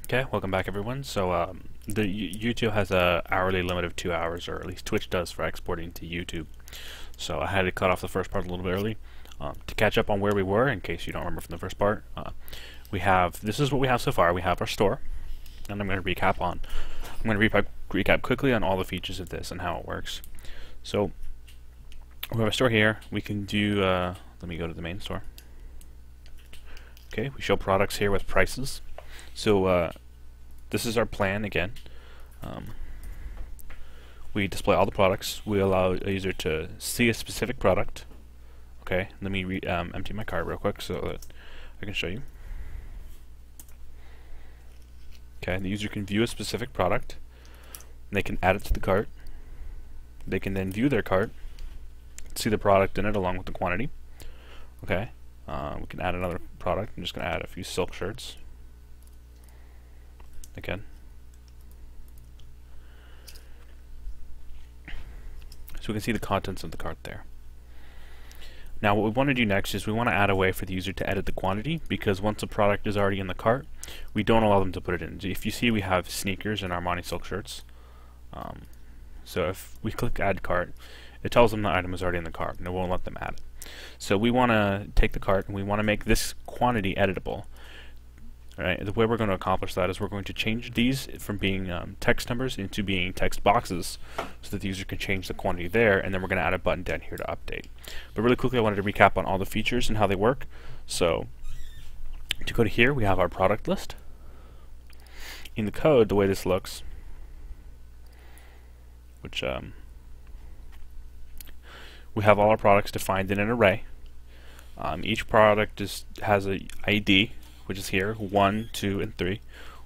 Okay, welcome back everyone. So the YouTube has a hourly limit of 2 hours, or at least Twitch does, for exporting to YouTube. So I had to cut off the first part a little bit early to catch up on where we were, in case you don't remember from the first part. This is what we have so far. We have our store, and I'm going to recap quickly on all the features of this and how it works. So we have a store here. We can do. Let me go to the main store. Okay, we show products here with prices. So this is our plan again. We display all the products. We allow a user to see a specific product. Okay, let me empty my cart real quick so that I can show you. Okay, the user can view a specific product. They can add it to the cart. They can then view their cart, see the product in it along with the quantity. Okay, we can add another product. I'm just going to add a few silk shirts. Again. So we can see the contents of the cart there. Now what we want to do next is we want to add a way for the user to edit the quantity, because once a product is already in the cart, we don't allow them to put it in. If you see, we have sneakers and Armani silk shirts. So if we click add cart, it tells them the item is already in the cart and it won't let them add it. So we want to take the cart and we want to make this quantity editable. Right, the way we're going to accomplish that is we're going to change these from being text numbers into being text boxes, so that the user can change the quantity there, and then we're going to add a button down here to update. But really quickly, I wanted to recap on all the features and how they work. So to go to here, we have our product list. In the code, the way this looks, which we have all our products defined in an array. Each product has a ID, which is here, 1, 2, and 3.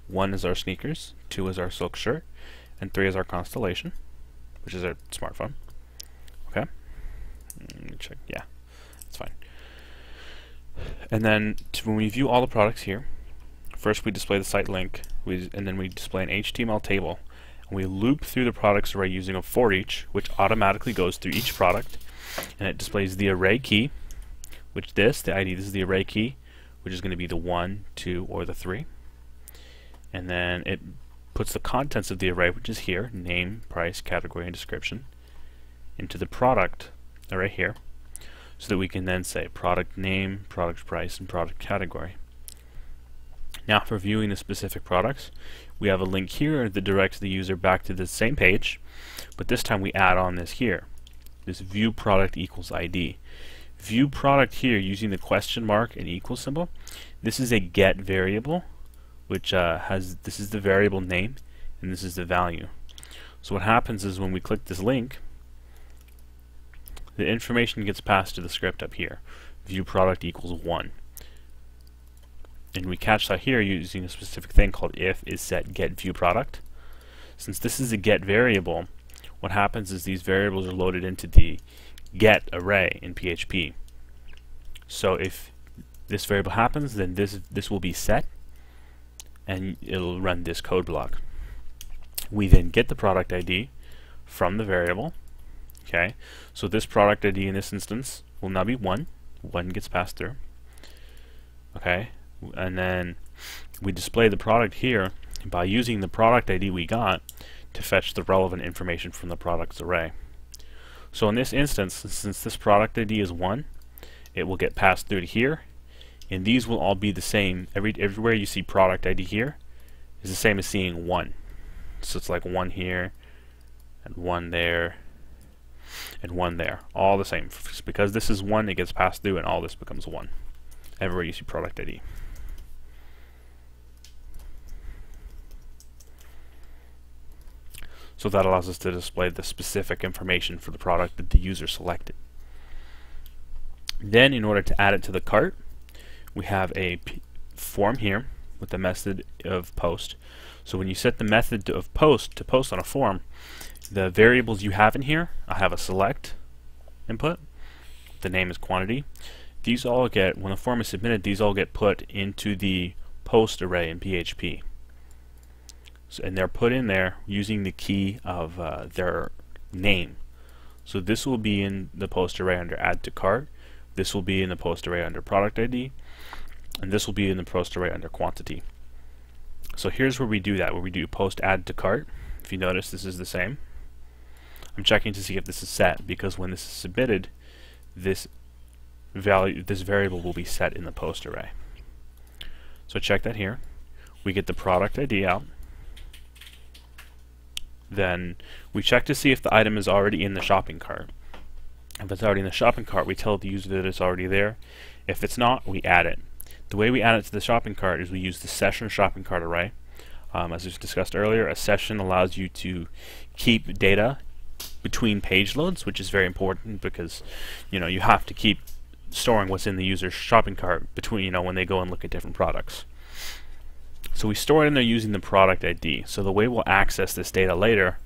1 is our sneakers, 2 is our silk shirt, and 3 is our constellation, which is our smartphone. Okay? Let me check. Yeah, that's fine. And then when we view all the products here, first we display the site link, and then we display an HTML table. And we loop through the products array using a for each, which automatically goes through each product, and it displays the array key, which the ID, this is the array key, which is going to be the 1, 2, or the 3. And then it puts the contents of the array, which is here, name, price, category, and description, into the product array here, so that we can then say product name, product price, and product category. Now for viewing the specific products, we have a link here that directs the user back to the same page, but this time we add on this here, this view product equals ID. View product here using the question mark and equal symbol. This is a get variable, which this is the variable name and this is the value. So what happens is when we click this link, the information gets passed to the script up here. View product equals 1. And we catch that here using a specific thing called if is set get view product. Since this is a get variable, what happens is these variables are loaded into the get array in PHP. So if this variable happens, then this will be set and it'll run this code block. We then get the product ID from the variable. Okay, so this product ID in this instance will now be 1. 1 gets passed through. Okay, and then we display the product here by using the product ID we got to fetch the relevant information from the products array. So in this instance, since this product ID is 1, it will get passed through to here, and these will all be the same. Everywhere you see product ID here is the same as seeing 1. So it's like 1 here, and 1 there, and 1 there. All the same. Because this is 1, it gets passed through, and all this becomes 1. Everywhere you see product ID. So that allows us to display the specific information for the product that the user selected. Then in order to add it to the cart, we have a form here with the method of post. So when you set the method of post to post on a form, the variables you have in here, I have a select input, the name is quantity. These all get, when the form is submitted, these all get put into the post array in PHP. So, and they're put in there using the key of their name. So this will be in the post array under add to cart. This will be in the post array under product ID, and this will be in the post array under quantity. So here's where we do that, where we do post add to cart. If you notice, this is the same. I'm checking to see if this is set, because when this is submitted, this variable will be set in the post array. So check that here. We get the product ID out. Then we check to see if the item is already in the shopping cart. If it's already in the shopping cart, we tell the user that it's already there. If it's not, we add it. The way we add it to the shopping cart is we use the session shopping cart array. As was discussed earlier, a session allows you to keep data between page loads, which is very important because you have to keep storing what's in the user's shopping cart between when they go and look at different products. So we store it in there using the product ID. So the way we'll access this data later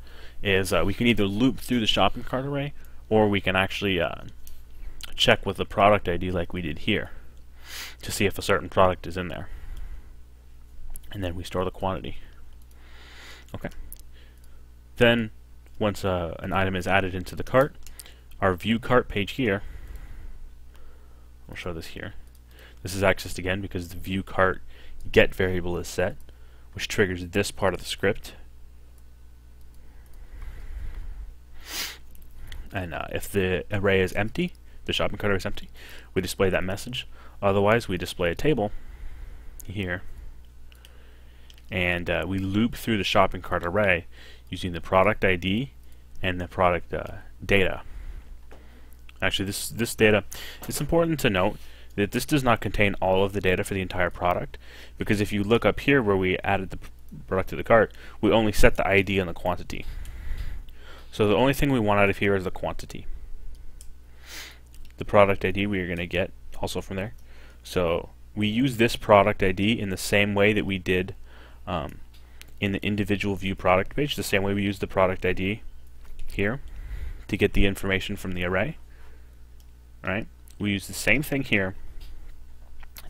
is we can either loop through the shopping cart array, or we can actually check with the product ID like we did here to see if a certain product is in there. And then we store the quantity. Okay. Then once an item is added into the cart, our view cart page here, I'll show this here. This is accessed again because the view cart get variable is set, which triggers this part of the script. And if the array is empty, the shopping cart array is empty, we display that message. Otherwise, we display a table here, and we loop through the shopping cart array using the product ID and the product data. Actually, this data, it's important to note that this does not contain all of the data for the entire product, because if you look up here where we added the product to the cart, we only set the ID and the quantity. So the only thing we want out of here is the quantity. The product ID we are going to get also from there. So we use this product ID in the same way that we did in the individual view product page, the same way we use the product ID here to get the information from the array. Right? We use the same thing here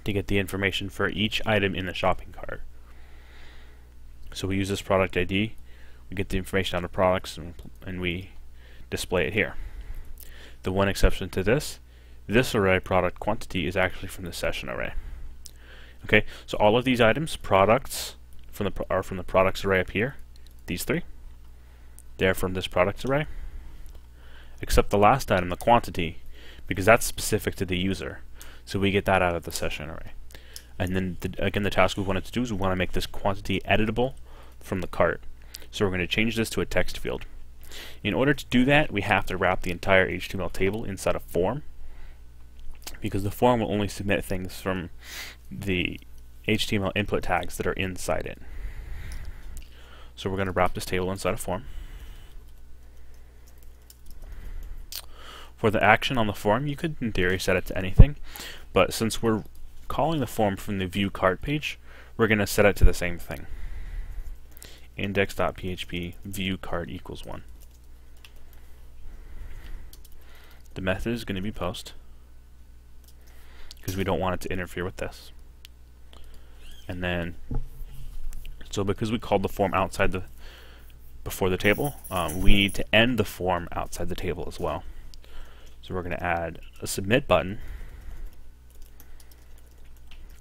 to get the information for each item in the shopping cart. So we use this product ID, we get the information out of products, and we display it here. The one exception to this array product quantity is actually from the session array. Okay, so all of these items, products, are from the products array up here. These three, they're from this products array, except the last item, the quantity, because that's specific to the user. So we get that out of the session array. And then again, the task we wanted to do is we want to make this quantity editable from the cart. So we're going to change this to a text field. In order to do that, we have to wrap the entire HTML table inside a form, because the form will only submit things from the HTML input tags that are inside it. So we're going to wrap this table inside a form. For the action on the form, you could in theory set it to anything, but since we're calling the form from the view cart page, we're going to set it to the same thing. Index.php view cart equals 1. The method is going to be post, because we don't want it to interfere with this. And then, so because we called the form outside before the table, we need to end the form outside the table as well. So we're going to add a submit button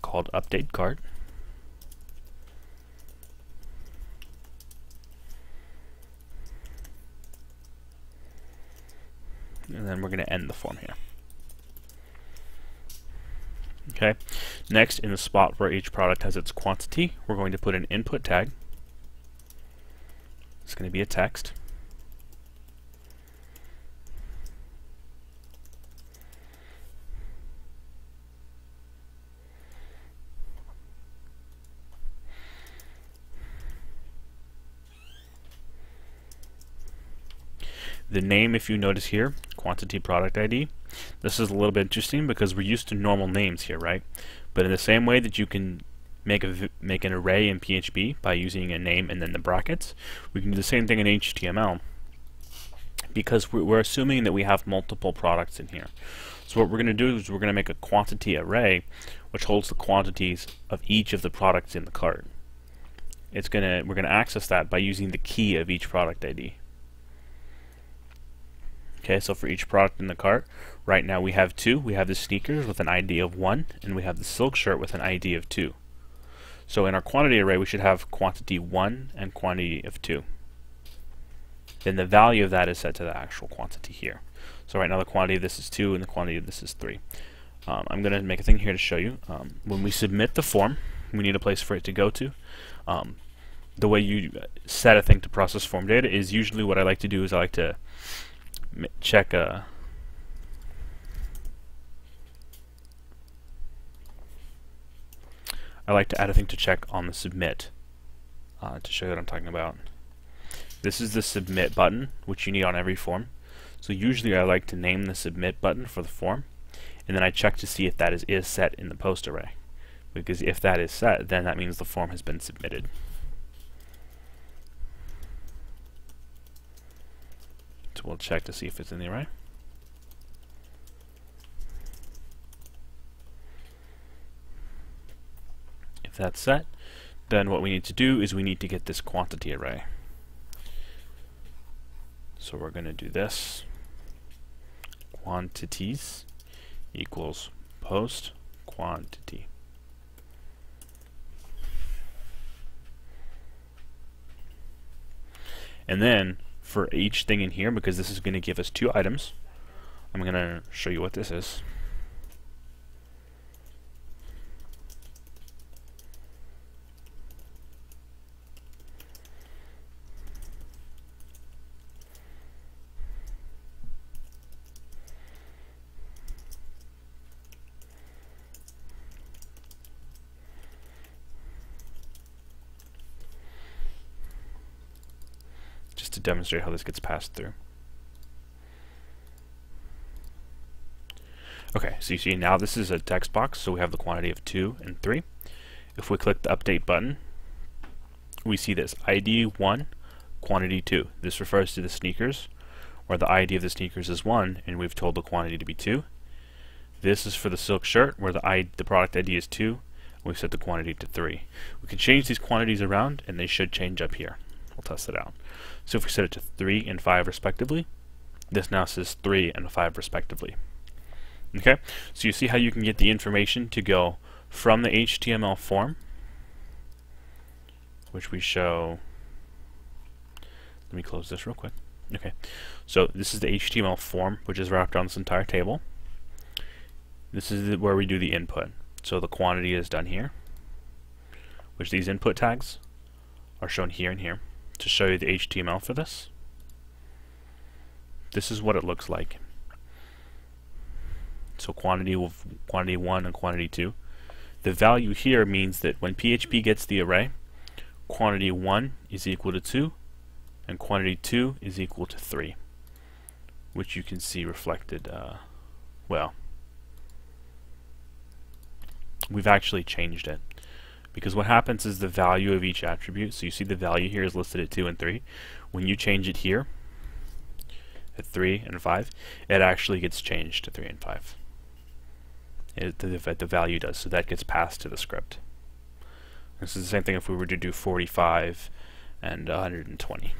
called update cart. And then we're going to end the form here. Okay. Next, in the spot where each product has its quantity, we're going to put an input tag. It's going to be a text. The name, if you notice here, quantity product ID, this is a little bit interesting because we're used to normal names here, right? But in the same way that you can make an array in PHP by using a name and then the brackets, we can do the same thing in HTML, because we're assuming that we have multiple products in here. So what we're going to do is we're going to make a quantity array which holds the quantities of each of the products in the cart. We're going to access that by using the key of each product ID. Okay, so for each product in the cart, right now we have 2. We have the sneakers with an ID of 1, and we have the silk shirt with an ID of 2. So in our quantity array, we should have quantity 1 and quantity of 2. Then the value of that is set to the actual quantity here. So right now the quantity of this is 2 and the quantity of this is 3. I'm going to make a thing here to show you. When we submit the form, we need a place for it to go to. The way you set a thing to process form data is usually what I like to do is I like to check I like to add a thing to check on the submit to show you what I'm talking about. This is the submit button, which you need on every form. So usually I like to name the submit button for the form, and then I check to see if that is set in the post array. Because if that is set, then that means the form has been submitted. So we'll check to see if it's in the array. If that's set, then what we need to do is we need to get this quantity array. So we're going to do this. Quantities equals post quantity. And then for each thing in here, because this is going to give us 2 items, I'm going to show you what this is. To demonstrate how this gets passed through. Okay, so you see now this is a text box, so we have the quantity of 2 and 3. If we click the update button, we see this ID 1, quantity 2. This refers to the sneakers, where the ID of the sneakers is 1, and we've told the quantity to be 2. This is for the silk shirt, where the product ID is 2, and we've set the quantity to 3. We can change these quantities around, and they should change up here. We'll test it out. So if we set it to 3 and 5 respectively, this now says 3 and 5 respectively. Okay, so you see how you can get the information to go from the HTML form, which we show. Let me close this real quick. Okay, so this is the HTML form, which is wrapped around this entire table. This is where we do the input. So the quantity is done here, which these input tags are shown here and here. To show you the HTML for this, this is what it looks like. So quantity 1 and quantity 2. The value here means that when PHP gets the array, quantity 1 is equal to 2 and quantity 2 is equal to 3, which you can see reflected. Well, we've actually changed it. Because what happens is the value of each attribute, so you see the value here is listed at 2 and 3. When you change it here at 3 and 5, it actually gets changed to 3 and 5. The value does, so that gets passed to the script. This is the same thing if we were to do 45 and 120.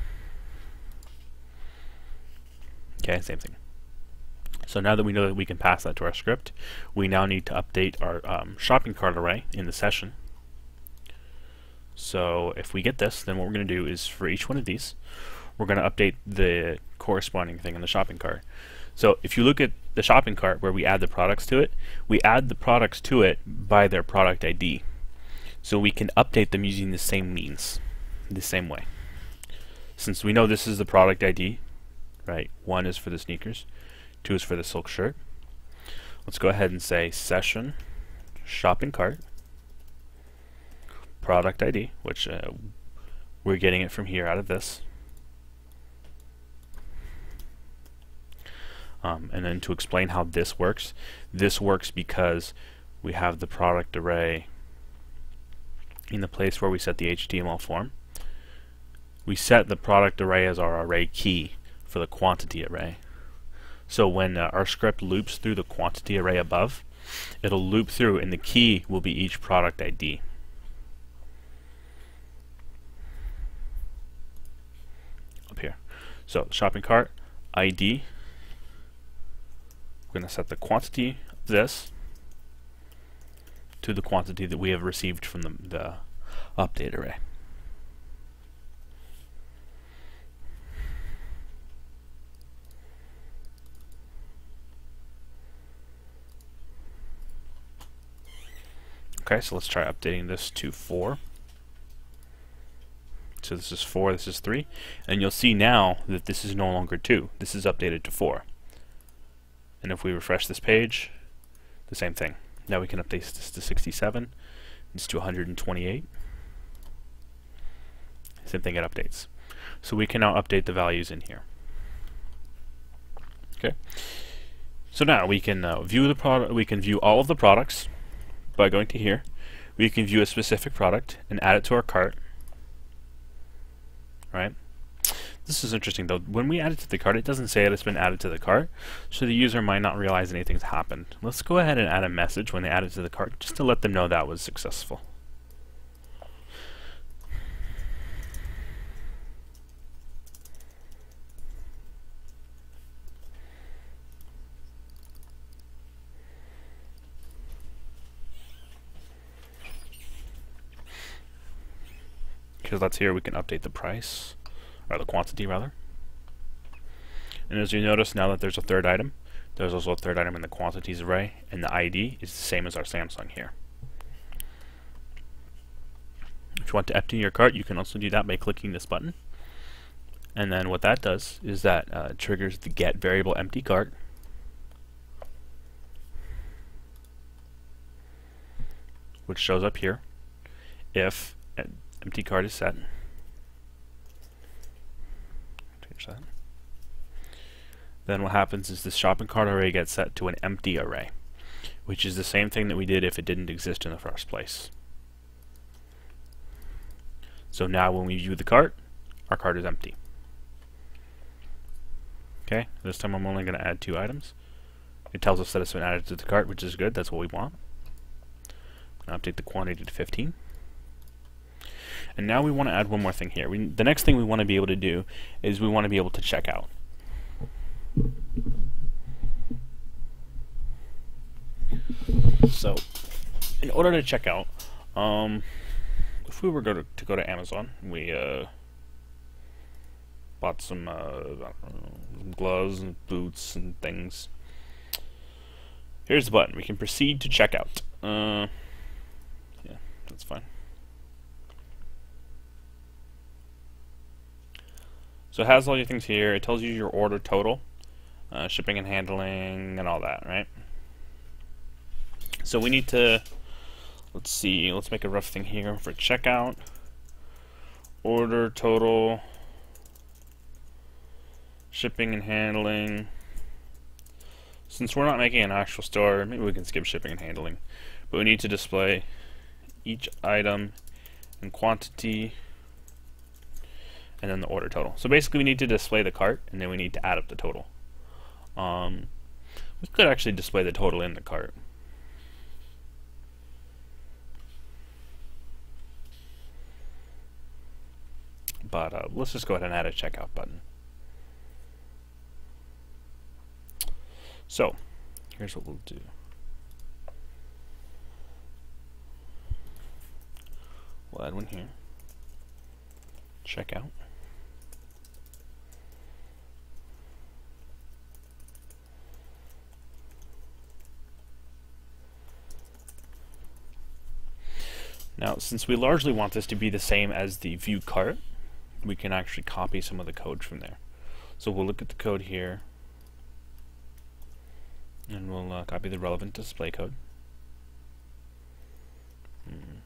Okay, same thing. So now that we know that we can pass that to our script, we now need to update our shopping cart array in the session. So if we get this, then what we're going to do is for each one of these, we're going to update the corresponding thing in the shopping cart. So if you look at the shopping cart where we add the products to it, we add the products to it by their product ID. So we can update them using the same means, the same way. Since we know this is the product ID, right? 1 is for the sneakers, 2 is for the silk shirt. Let's go ahead and say session shopping cart product ID, which we're getting it from here out of this. And then to explain how this works because we have the product array in the place where we set the HTML form. We set the product array as our array key for the quantity array. So when our script loops through the quantity array above, it'll loop through and the key will be each product ID. Up here. So shopping cart ID, we're going to set the quantity of this to the quantity that we have received from the update array. Okay, so let's try updating this to 4. So this is 4, this is 3, and you'll see now that this is no longer 2. This is updated to 4. And if we refresh this page, the same thing. Now we can update this to 67, this to 128. Same thing, it updates. So we can now update the values in here. Okay. So now we can view the product. We can view all of the products by going to here. We can view a specific product and add it to our cart. Right. This is interesting though. When we add it to the cart, it doesn't say that it's been added to the cart, so the user might not realize anything's happened. Let's go ahead and add a message when they add it to the cart, just to let them know that was successful. Because that's here, we can update the price, or the quantity rather. And as you notice, now that there's a third item, there's also a third item in the quantities array, and the ID is the same as our Samsung here. If you want to empty your cart, you can also do that by clicking this button. And then what that does is that triggers the get variable empty cart. Which shows up here if empty cart is set. Change that. Then what happens is this shopping cart array gets set to an empty array, which is the same thing that we did if it didn't exist in the first place. So now when we view the cart, our cart is empty. Okay, this time I'm only going to add 2 items. It tells us that it's been added to the cart, which is good. That's what we want. I'm going to update the quantity to 15. And now we want to add one more thing here. The next thing we want to be able to do is we want to be able to check out. So, in order to check out, if we were to go to Amazon, we bought some gloves and boots and things. Here's the button. We can proceed to checkout. Yeah, that's fine. So it has all your things here. It tells you your order total, shipping and handling, and all that, right? So we need to, let's see, let's make a rough thing here for checkout. Order total, shipping and handling. Since we're not making an actual store, maybe we can skip shipping and handling. But we need to display each item and quantity, and then the order total. So basically we need to display the cart, and then we need to add up the total. We could actually display the total in the cart. But let's just go ahead and add a checkout button. So here's what we'll do. We'll add one here. Checkout. Now, since we largely want this to be the same as the view cart, we can actually copy some of the code from there. So we'll look at the code here, and we'll copy the relevant display code. I'm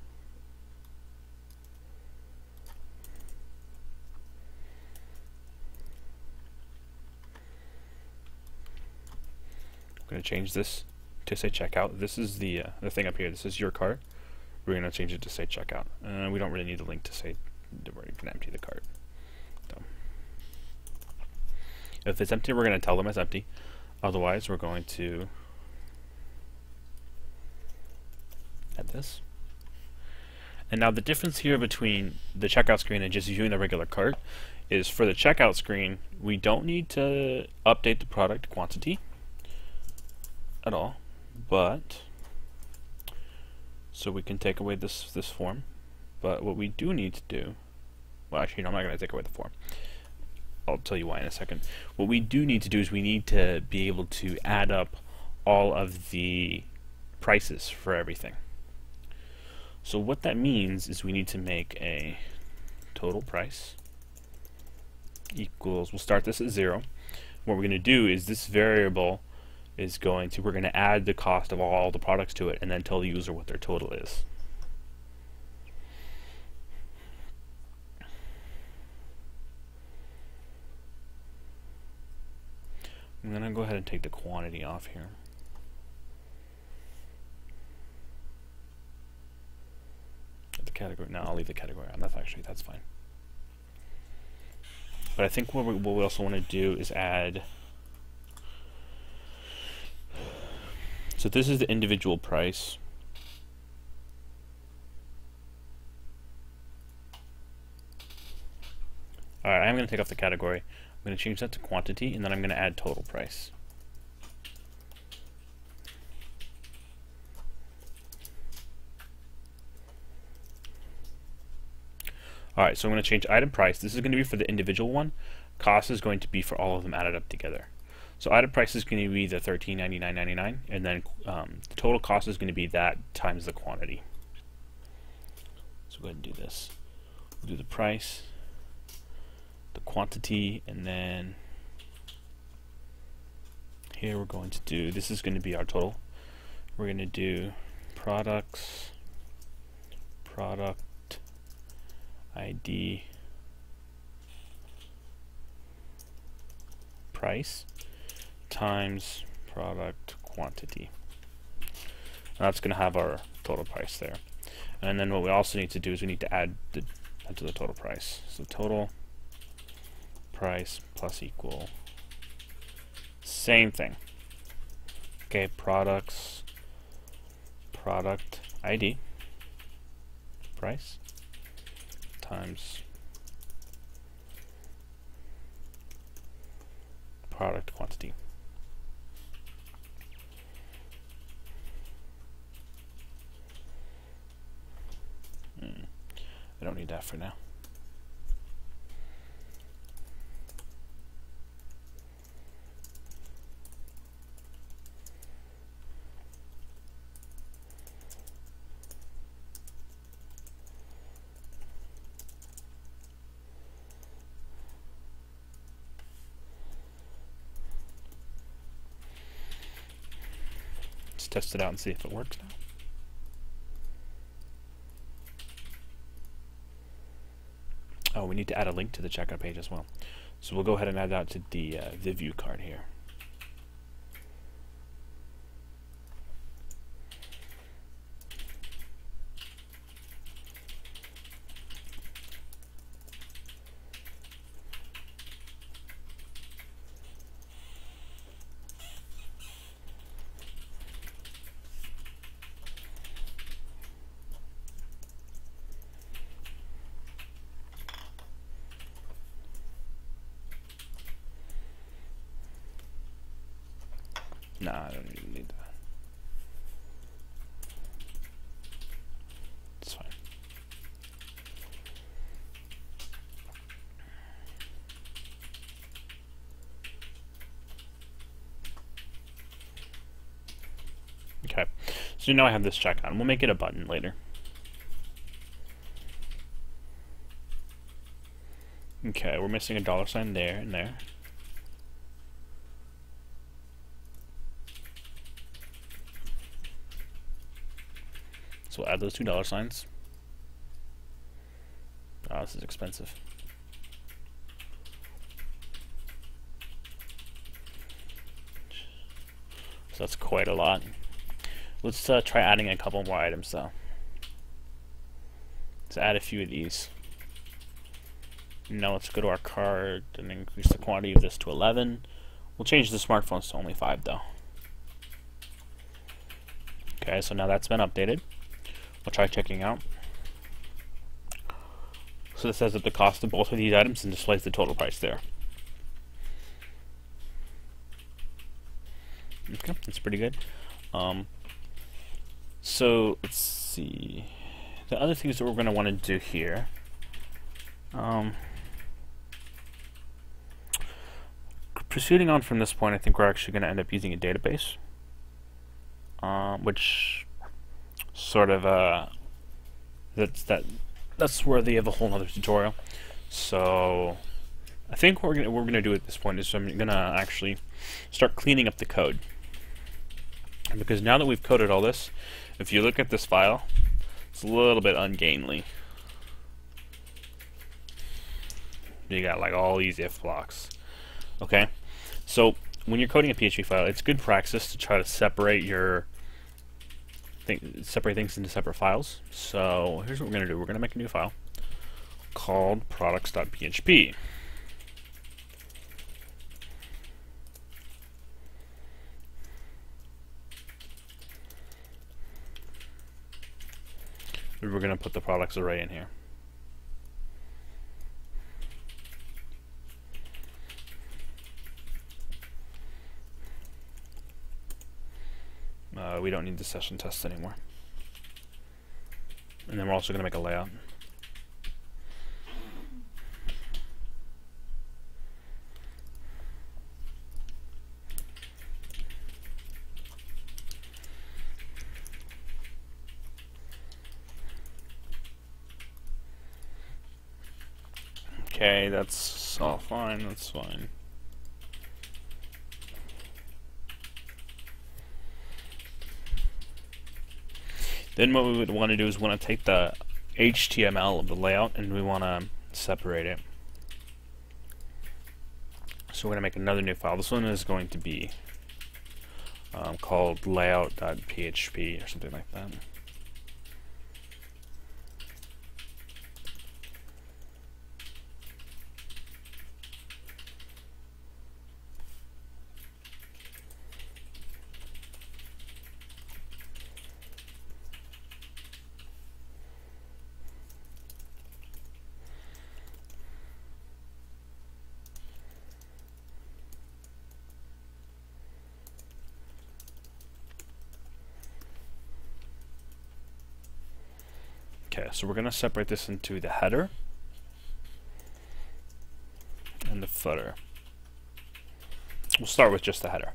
going to change this to say checkout. This is the thing up here. This is your cart. We're going to change it to say checkout. We don't really need the link to say that we're going to empty the cart. So, if it's empty, we're going to tell them it's empty. Otherwise, we're going to add this. And now the difference here between the checkout screen and just viewing the regular cart is for the checkout screen, we don't need to update the product quantity at all, but so we can take away this form, But what we do need to do, well, actually, no, I'm not going to take away the form. I'll tell you why in a second. What we do need to do is we need to be able to add up all of the prices for everything. So what that means is we need to make a total price equals, we'll start this at 0. What we're going to do is this variable is we're going to add the cost of all the products to it and then tell the user what their total is. I'm going to go ahead and take the quantity off here. The category, no, I'll leave the category on. That's fine. But I think what we also want to do is add, so this is the individual price. Alright, I'm going to take off the category. I'm going to change that to quantity, and then I'm going to add total price. Alright, so I'm going to change item price. This is going to be for the individual one. Cost is going to be for all of them added up together. So item price is going to be the $13.99.99, and then the total cost is going to be that times the quantity. So go ahead and do this. We'll do the price, the quantity, and then here we're going to do, this is going to be our total. We're going to do products, product ID, price times product quantity. And that's going to have our total price there. And then what we also need to do is we need to add to the total price. So total price plus equal, same thing. Okay, products, product ID, price times product quantity. I don't need that for now. Let's test it out and see if it works now. Oh, we need to add a link to the checkout page as well. So we'll go ahead and add that to the view card here. Nah, I don't even need that. It's fine. Okay, so now I have this checkout, and we'll make it a button later. Okay, we're missing a $sign there and there. So we'll add those $2 signs. Oh, this is expensive. So that's quite a lot. Let's try adding a couple more items though. Let's add a few of these. Now let's go to our cart and increase the quantity of this to 11. We'll change the smartphones to only 5 though. Okay, so now that's been updated. We'll try checking out. So this says that the cost of both of these items and displays the total price there. Okay, that's pretty good. So let's see. the other things that we're going to want to do here, proceeding on from this point, I think we're actually going to end up using a database, which sort of that's worthy of a whole other tutorial. So I think what we're gonna do at this point is I'm gonna actually start cleaning up the code, because now that we've coded all this, if you look at this file, it's a little bit ungainly. You got like all these if blocks. Okay, so when you're coding a PHP file, it's good practice to try to separate things into separate files. So here's what we're going to do. We're going to make a new file called products.php. We're going to put the products array in here. We don't need the session test anymore. And then we're also going to make a layout. Okay, that's all fine, that's fine. Then what we would want to do is want to take the HTML of the layout and we want to separate it. So we're going to make another new file. This one is going to be called layout.php or something like that. Okay, so we're going to separate this into the header and the footer. We'll start with just the header.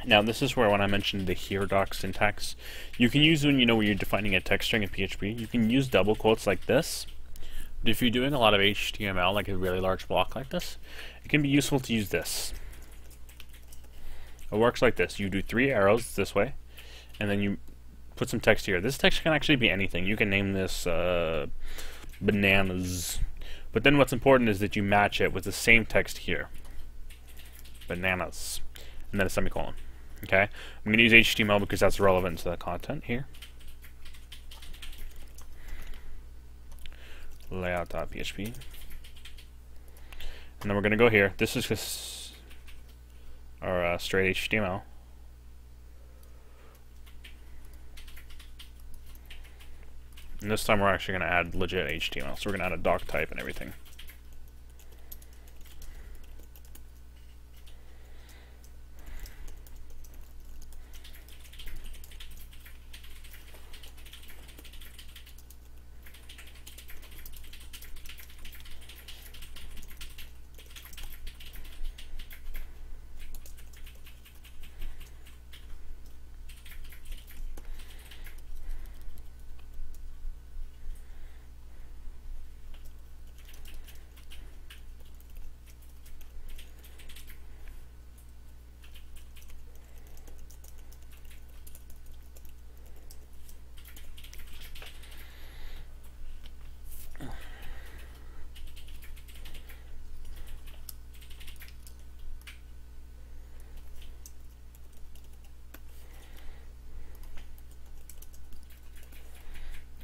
Now this is where when I mentioned the here doc syntax, you can use when you're defining a text string in PHP, you can use double quotes like this. But if you're doing a lot of HTML, like a really large block like this, it can be useful to use this. It works like this. You do 3 arrows this way, and then you put some text here. This text can actually be anything. You can name this bananas. But then what's important is that you match it with the same text here. Bananas. And then a semicolon. Okay? I'm going to use HTML because that's relevant to the content here. Layout.php. And then we're going to go here. This is just our straight HTML. And this time we're actually going to add legit HTML. So we're going to add a doc type and everything.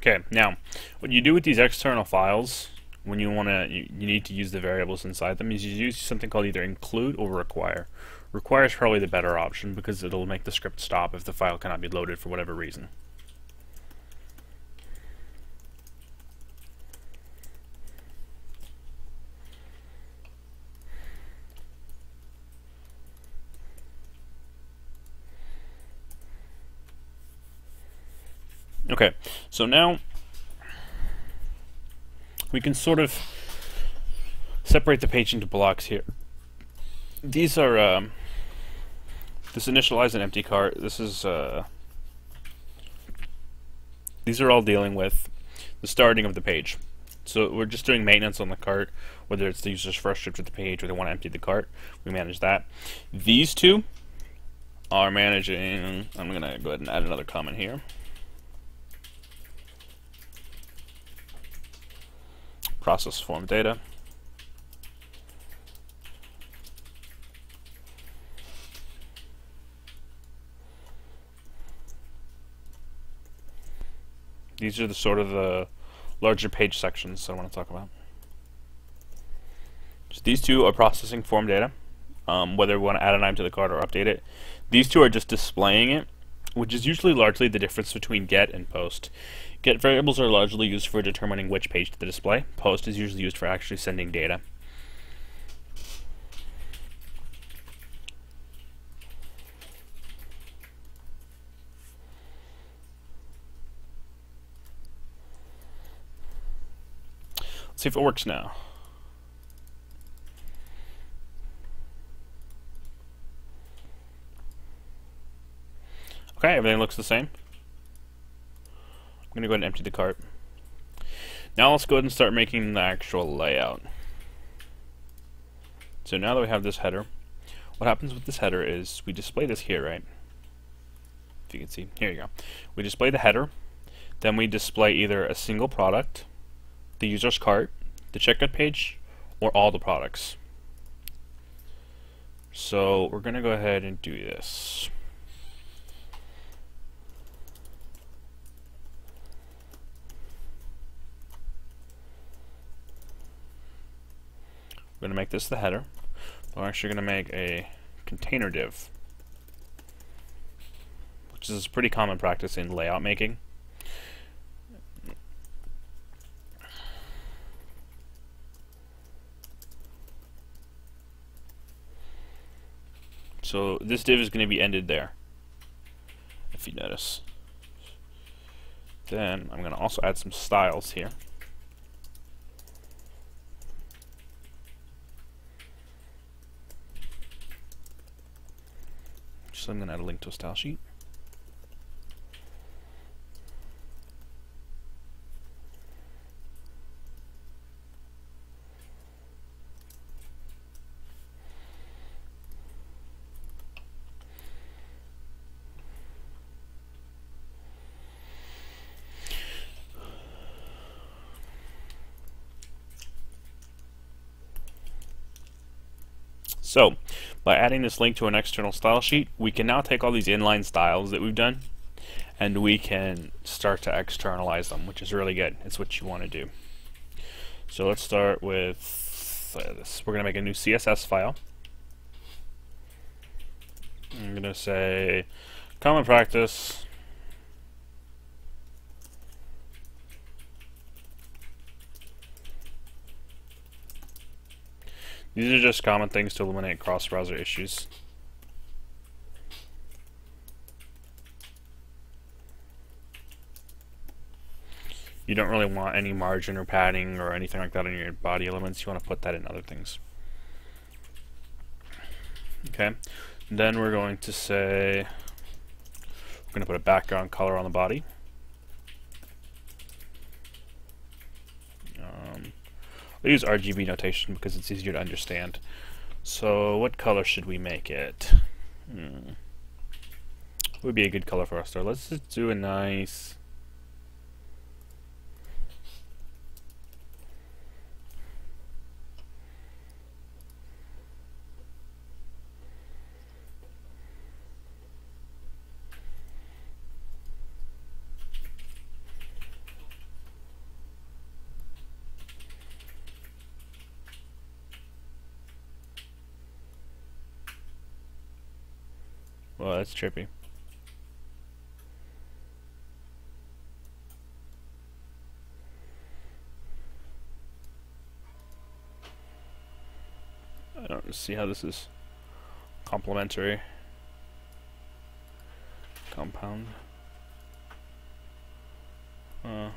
Okay, now what you do with these external files when you need to use the variables inside them is you use something called either include or require. Require is probably the better option because it'll make the script stop if the file cannot be loaded for whatever reason. Okay, so now we can sort of separate the page into blocks here. These are this initialize an empty cart. This is these are all dealing with the starting of the page. So we're just doing maintenance on the cart, whether it's the user's first trip to the page or they want to empty the cart. We manage that. These two are managing. I'm going to go ahead and add another comment here. Process form data. These are the sort of the larger page sections that I want to talk about. So these two are processing form data, whether we want to add an item to the cart or update it. These two are just displaying it, which is usually largely the difference between get and post. Get variables are largely used for determining which page to display. Post is usually used for actually sending data. Let's see if it works now. Okay, everything looks the same. I'm going to go ahead and empty the cart. Now let's go ahead and start making the actual layout. So now that we have this header, what happens with this header is we display this here, right? If you can see, here you go. We display the header, then we display either a single product, the user's cart, the checkout page, or all the products. So we're going to go ahead and do this. We're going to make this the header. We're actually going to make a container div, which is a pretty common practice in layout making. So this div is going to be ended there, if you notice. Then I'm going to also add some styles here. So I'm going to add a link to a style sheet. So, by adding this link to an external style sheet, we can now take all these inline styles that we've done and we can start to externalize them, which is really good. It's what you want to do. So let's start with this. We're going to make a new CSS file. I'm going to say common practice These are just common things to eliminate cross-browser issues. You don't really want any margin or padding or anything like that in your body elements. You want to put that in other things. Okay, then we're going to say we're going to put a background color on the body. I'll use RGB notation because it's easier to understand. So what color should we make it? What would be a good color for us there? Let's just do a nice... Well, that's trippy. I don't see how this is complementary. Compound. Uh,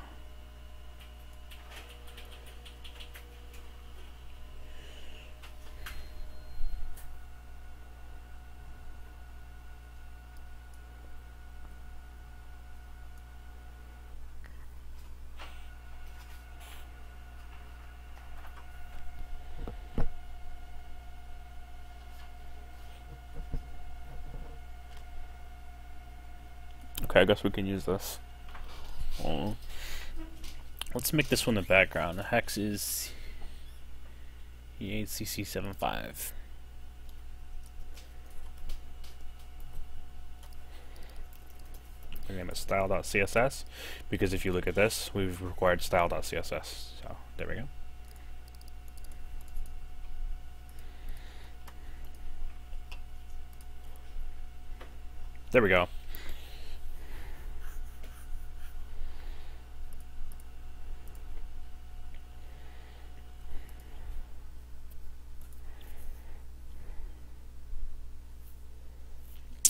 okay, I guess we can use this. Let's make this one the background. The hex is E8CC75. We're going to style.css because if you look at this, we've required style.css. So there we go. There we go.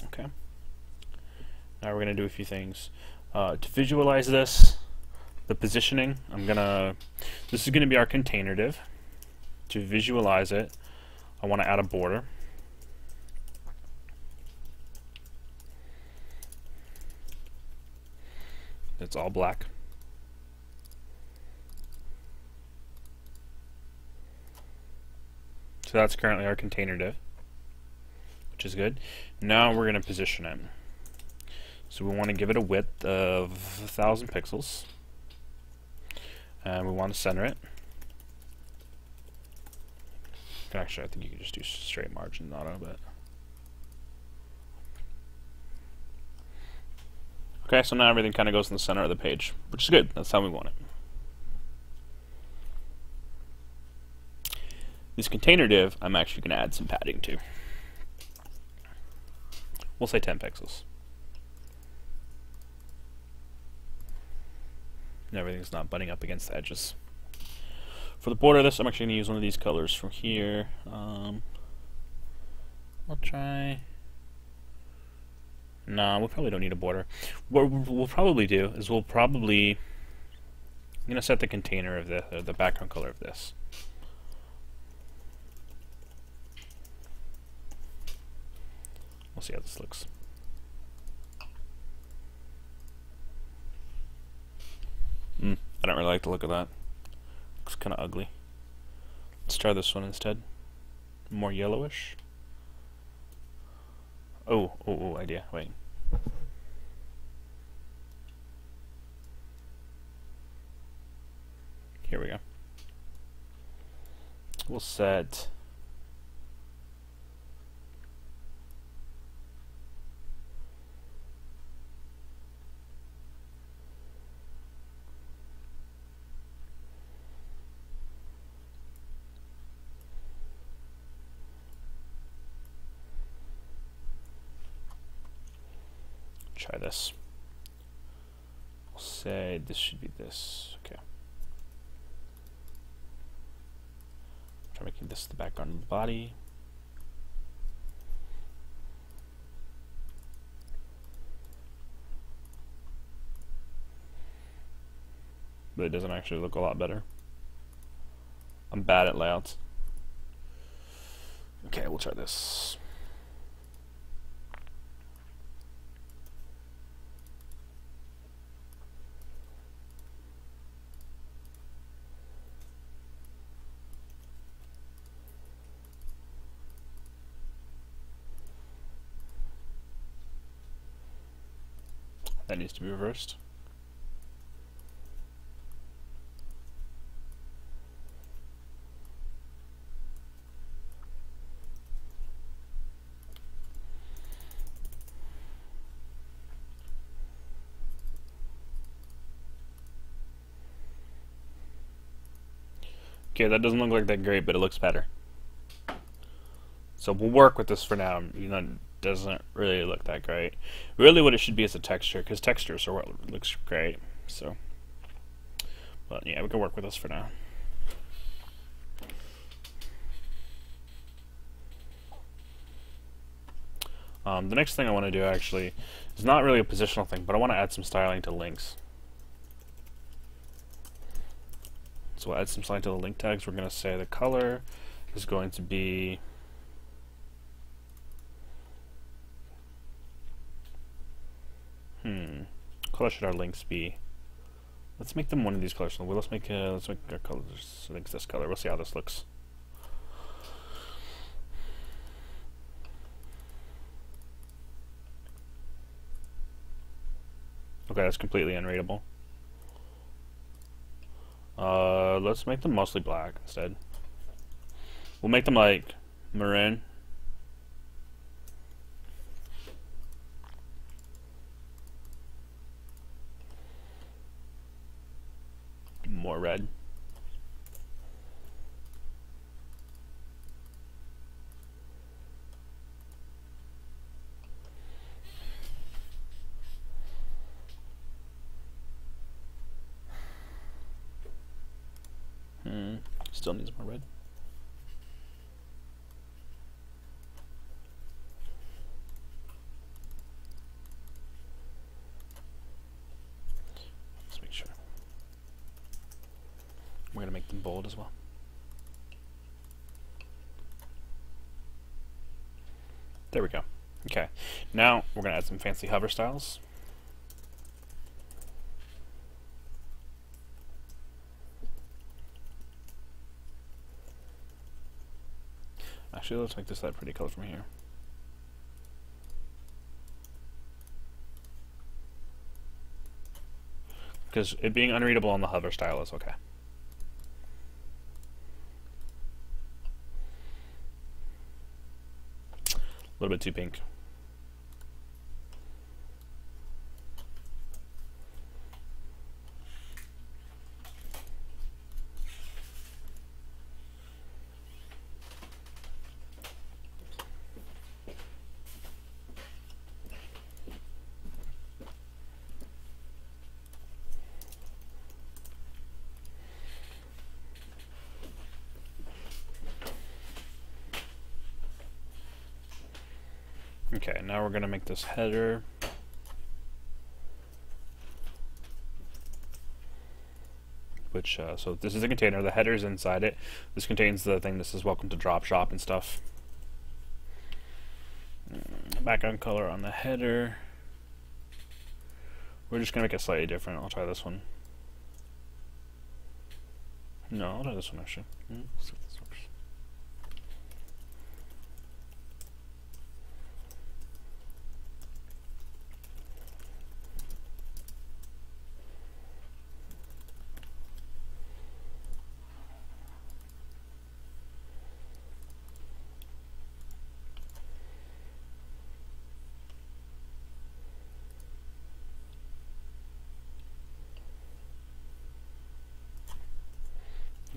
Okay. Now we're going to do a few things. To visualize this, the positioning, this is going to be our container div. To visualize it, I want to add a border. It's all black. So that's currently our container div, which is good. Now we're going to position it. So we want to give it a width of 1,000 pixels. And we want to center it. Actually, I think you can just do straight margin auto, but okay, so now everything kind of goes in the center of the page, which is good. That's how we want it. This container div, I'm actually going to add some padding to. We'll say 10 pixels. And everything's not butting up against the edges. For the border of this, I'm actually going to use one of these colors from here. I'll try... No, we probably don't need a border. What we'll probably do is I'm going to set the container of the background color of this. We'll see how this looks. I don't really like the look of that. Looks kind of ugly. Let's try this one instead. More yellowish. Oh, idea. Wait. Here we go. We'll set try this. We'll say this should be this. Okay. Try making this the background of the body. But it doesn't actually look a lot better. I'm bad at layouts. Okay, we'll try this. That needs to be reversed. Okay, that doesn't look like that great, but it looks better. So we'll work with this for now. You know, it doesn't really look that great. Really what it should be is a texture, because textures are what looks great. So, but yeah, we can work with this for now. The next thing I want to do actually is not really a positional thing, but I want to add some styling to links. So we'll add some slide to the link tags. We're going to say the color is going to be color should our links be? Let's make them one of these colors. So let's make our colors links this color. We'll see how this looks. Okay, that's completely unreadable. Let's make them mostly black instead. We'll make them like maroon. More red. Still needs more red. Let's make sure. We're going to make them bold as well. There we go. Okay. Now we're going to add some fancy hover styles. Actually, let's make this that pretty color from here. Because it being unreadable on the hover style is okay. A little bit too pink. Okay, now we're going to make this header. Which, so this is a container, the header is inside it. This contains the thing, this is welcome to drop shop and stuff. Background color on the header. We're just going to make it slightly different. I'll try this one. No, I'll try this one actually. Let's see if this works.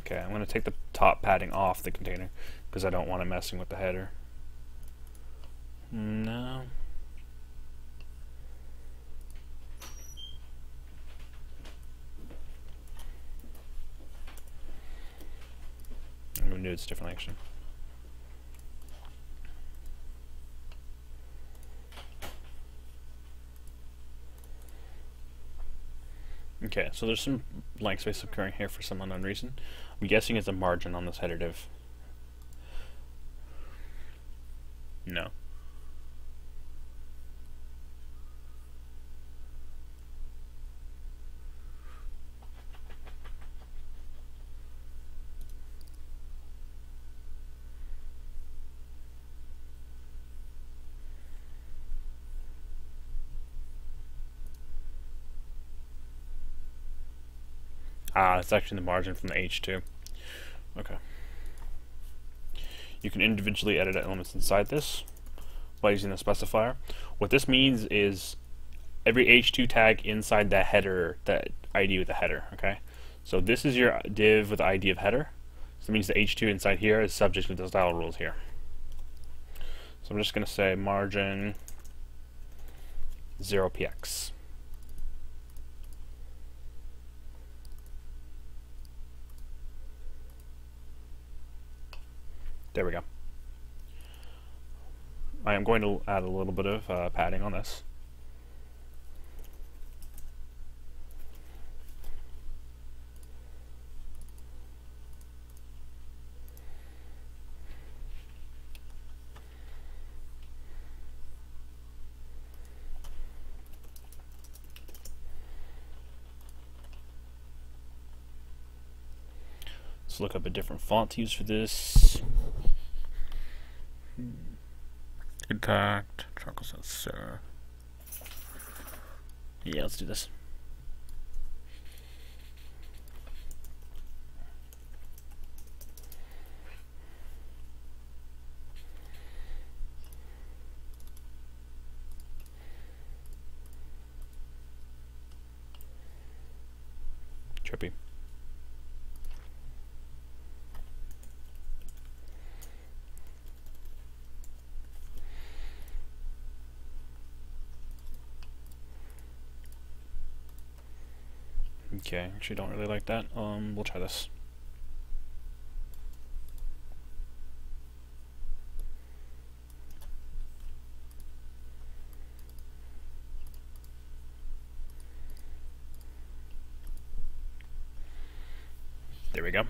Okay, I'm going to take the top padding off the container because I don't want it messing with the header. No. I'm going to do this differently actually. Okay, so there's some blank space occurring here for some unknown reason. I'm guessing it's a margin on this header div. No. Ah, it's actually the margin from the H2. Okay. You can individually edit elements inside this by using the specifier. What this means is every H2 tag inside that header, that ID with the header, okay? So this is your div with the ID of header. So it means the H2 inside here is subject to the style rules here. So I'm just going to say margin 0px. There we go. I am going to add a little bit of padding on this. Let's look up a different font to use for this. Intact, charcoal sensor. Yeah, let's do this. Trippy. Okay, actually don't really like that. We'll try this. There we go.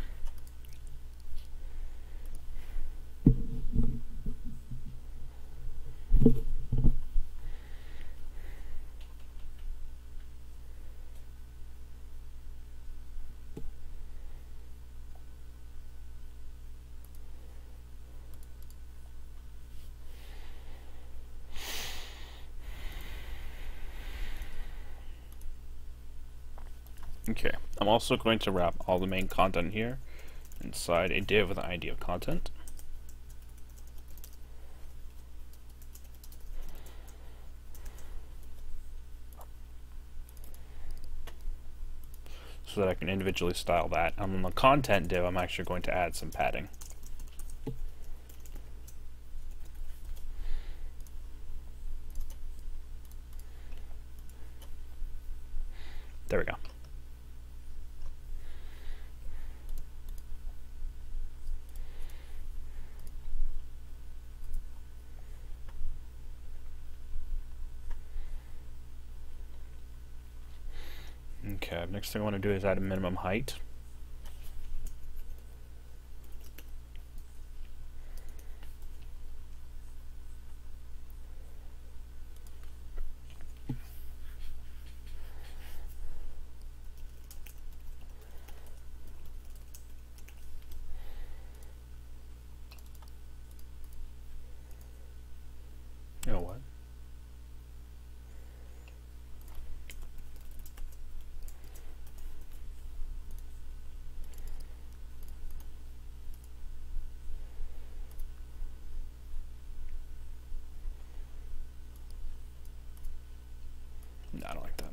Okay, I'm also going to wrap all the main content here inside a div with an ID of content. So that I can individually style that. And on the content div, I'm actually going to add some padding. There we go. Okay, next thing I want to do is add a minimum height. Oh, what? No, I don't like that.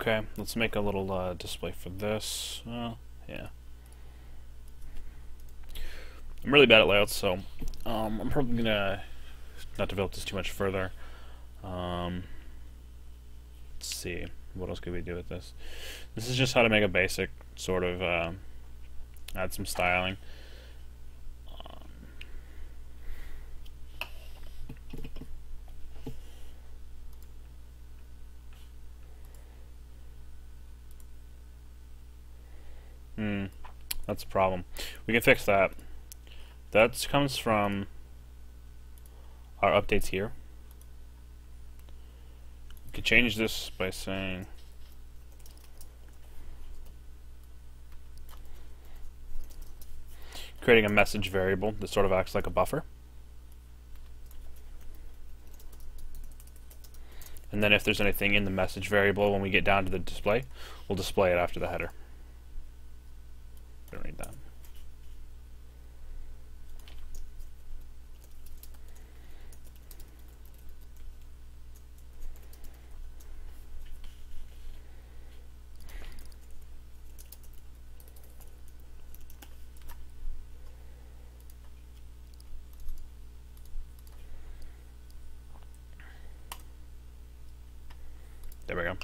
Okay, let's make a little display for this. Yeah. I'm really bad at layouts, so I'm probably gonna not develop this too much further. Let's see, what else could we do with this? This is just how to make a basic sort of add some styling. That's a problem. We can fix that. That comes from our updates here. We could change this by saying creating a message variable that sort of acts like a buffer. And then if there's anything in the message variable when we get down to the display, we'll display it after the header. Don't need that. There we go.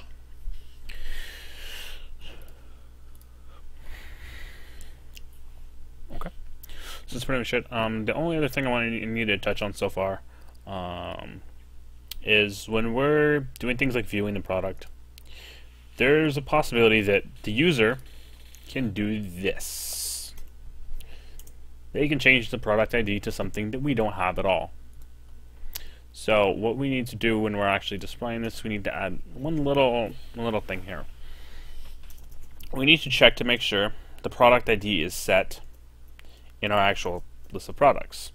Okay. So that's pretty much it. The only other thing I need to touch on so far is when we're doing things like viewing the product, there's a possibility that the user can do this. They can change the product ID to something that we don't have at all. So what we need to do when we're actually displaying this, we need to add one little thing here. We need to check to make sure the product ID is set in our actual list of products.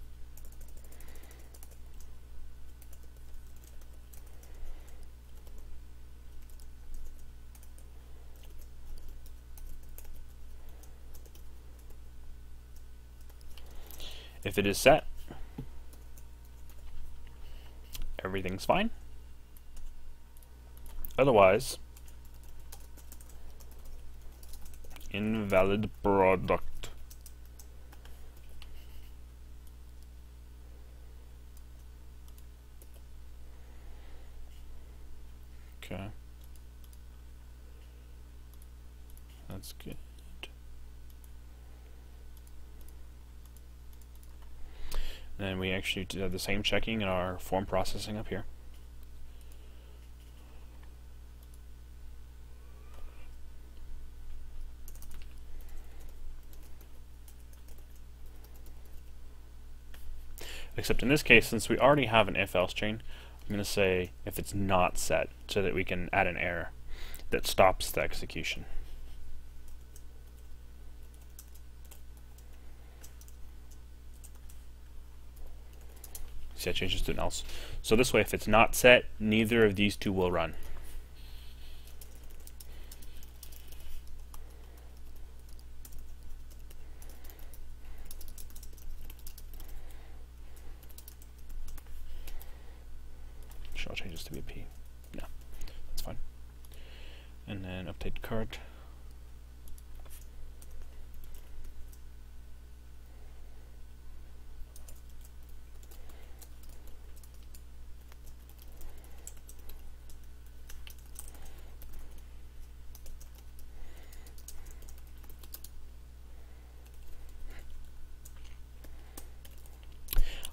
If it is set, everything's fine. Otherwise, invalid product. Okay. That's good. And we actually do the same checking in our form processing up here. Except in this case, since we already have an if-else chain, I'm going to say if it's not set, so that we can add an error that stops the execution. See, that changes to an else. So this way, if it's not set, neither of these two will run. I'll change this to be a P. No, that's fine. And then update cart.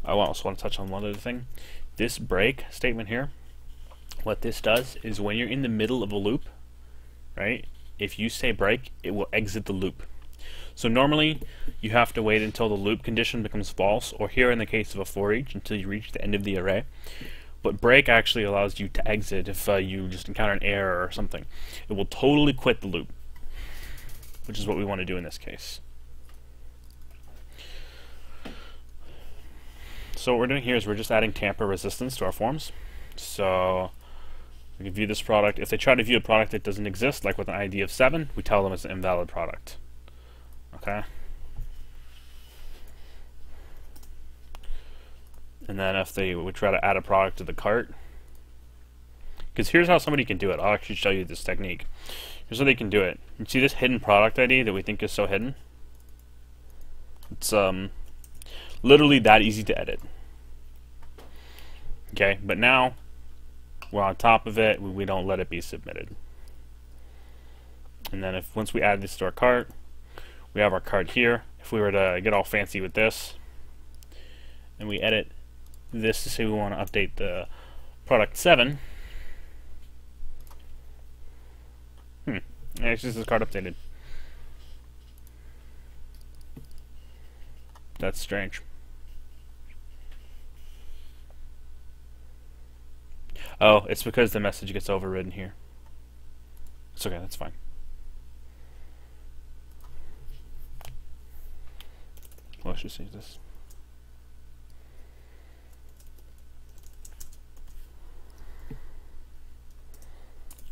I also want to touch on one other thing. This break statement here, what this does is when you're in the middle of a loop, right, if you say break, it will exit the loop. So normally you have to wait until the loop condition becomes false, or here in the case of a for each, until you reach the end of the array. But break actually allows you to exit if you just encounter an error or something. It will totally quit the loop, which is what we want to do in this case. So what we're doing here is we're just adding tamper resistance to our forms. So we can view this product. If they try to view a product that doesn't exist, like with an ID of 7, we tell them it's an invalid product. Okay? And then if they would try to add a product to the cart, because here's how somebody can do it. I'll actually show you this technique. Here's how they can do it. You see this hidden product ID that we think is so hidden? It's literally that easy to edit. Okay, but now we're on top of it. We don't let it be submitted. And then if once we add this to our cart, we have our cart here. If we were to get all fancy with this, and we edit this to say we want to update the product 7. It's just this cart updated. That's strange. Oh, it's because the message gets overridden here. It's okay, that's fine. Let's just use this.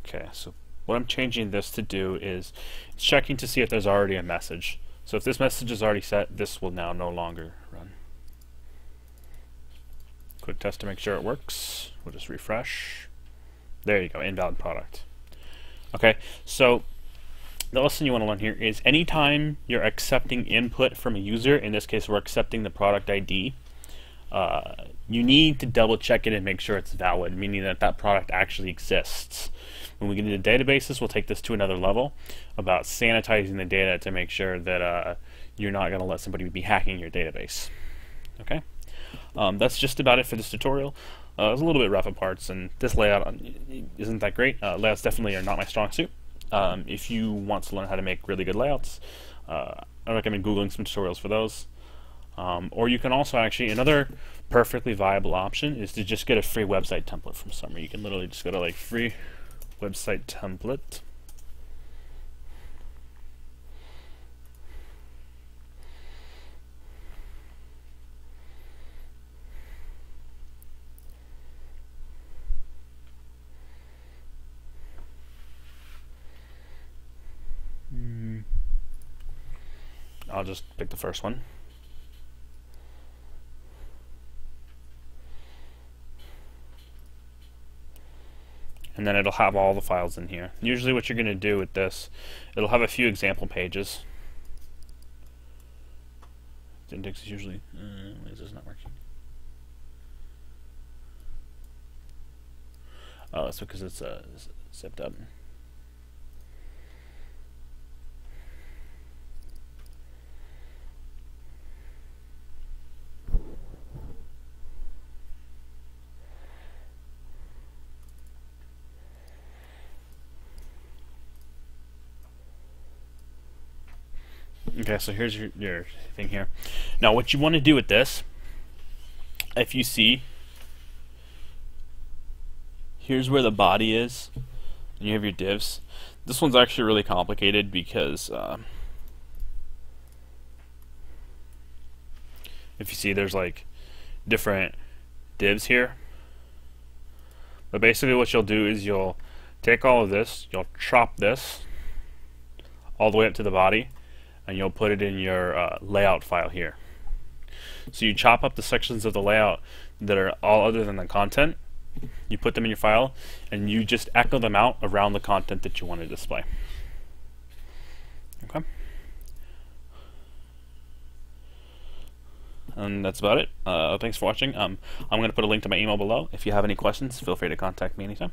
Okay, so what I'm changing this to do is it's checking to see if there's already a message. So if this message is already set, this will now no longer run. Quick test to make sure it works. We'll just refresh. There you go, invalid product. Okay, so the lesson you want to learn here is anytime you're accepting input from a user, in this case we're accepting the product ID, you need to double check it and make sure it's valid, meaning that that product actually exists. When we get into databases, we'll take this to another level about sanitizing the data to make sure that you're not going to let somebody be hacking your database. Okay, that's just about it for this tutorial. It's a little bit rough at parts, and this layout isn't that great. Layouts definitely are not my strong suit. If you want to learn how to make really good layouts, I recommend Googling some tutorials for those. Or you can also actually, another perfectly viable option is to just get a free website template from somewhere. You can literally just go to like free website template. I'll just pick the first one. And then it'll have all the files in here. Usually what you're going to do with this, it'll have a few example pages. The index is usually, why is this not working? Oh, that's because it's zipped up. Okay, so here's your thing here. Now what you want to do with this, if you see, here's where the body is, and you have your divs. This one's actually really complicated because if you see, there's like different divs here. But basically what you'll do is you'll take all of this, you'll chop this all the way up to the body, and you'll put it in your layout file here. So you chop up the sections of the layout that are all other than the content, you put them in your file, and you just echo them out around the content that you want to display. Okay. And that's about it. Thanks for watching. I'm going to put a link to my email below. If you have any questions, feel free to contact me anytime.